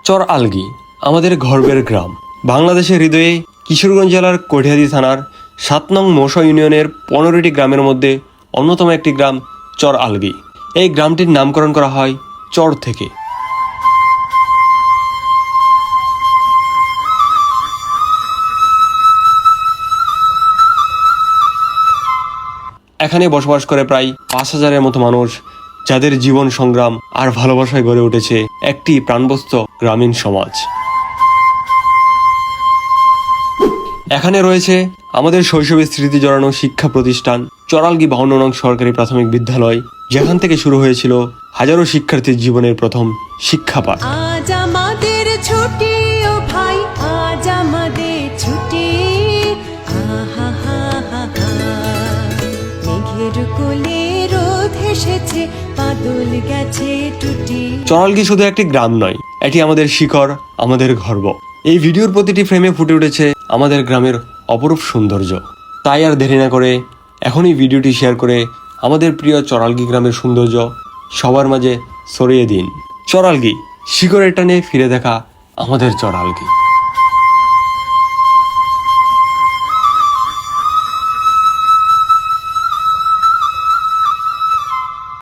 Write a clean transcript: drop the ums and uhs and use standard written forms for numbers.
চর আলগি আমাদের গর্বের গ্রাম। বাংলাদেশের হৃদয়ে কিশোরগঞ্জ জেলার কটিহাদী থানার ৭ নং মৌসা ইউনিয়নের ১৫টি গ্রামের মধ্যে অন্যতম একটি গ্রাম চর আলগি। এই গ্রামটির নামকরণ করা হয় চর থেকে। এখানে বসবাস করে প্রায় ৫,০০০-এর মতো মানুষ, যাদের জীবন সংগ্রাম আর ভালোবাসায় গড়ে উঠেছে একটি প্রাণবন্ত গ্রামীণ সমাজ। এখানে রয়েছে আমাদের শৈশবের স্মৃতি জড়ানো শিক্ষা প্রতিষ্ঠান চরালগি ৫২ নং সরকারি প্রাথমিক বিদ্যালয়, যেখান থেকে শুরু হয়েছিল হাজারো শিক্ষার্থীর জীবনের প্রথম শিক্ষাপাঠ। আজ আমাদের ছুটি ও ভাই, আজ আমাদের ছুটি, আহা হা হা হা, মেঘের কোলে রোদ এসেছে, বাদল গেছে টুটি। চরালগি শুধু একটি গ্রাম নয়, এটি আমাদের শিকড়, আমাদের গর্ব। এই ভিডিওর প্রতিটি ফ্রেমে ফুটে উঠেছে আমাদের গ্রামের অপরূপ সৌন্দর্য। তাই আর দেরি না করে এখনই ভিডিওটি শেয়ার করে আমাদের প্রিয় চরালগি গ্রামের সৌন্দর্য সবার মাঝে ছড়িয়ে দিন। চরালগি, শিকড়ের টানে ফিরে দেখা আমাদের চরালগি।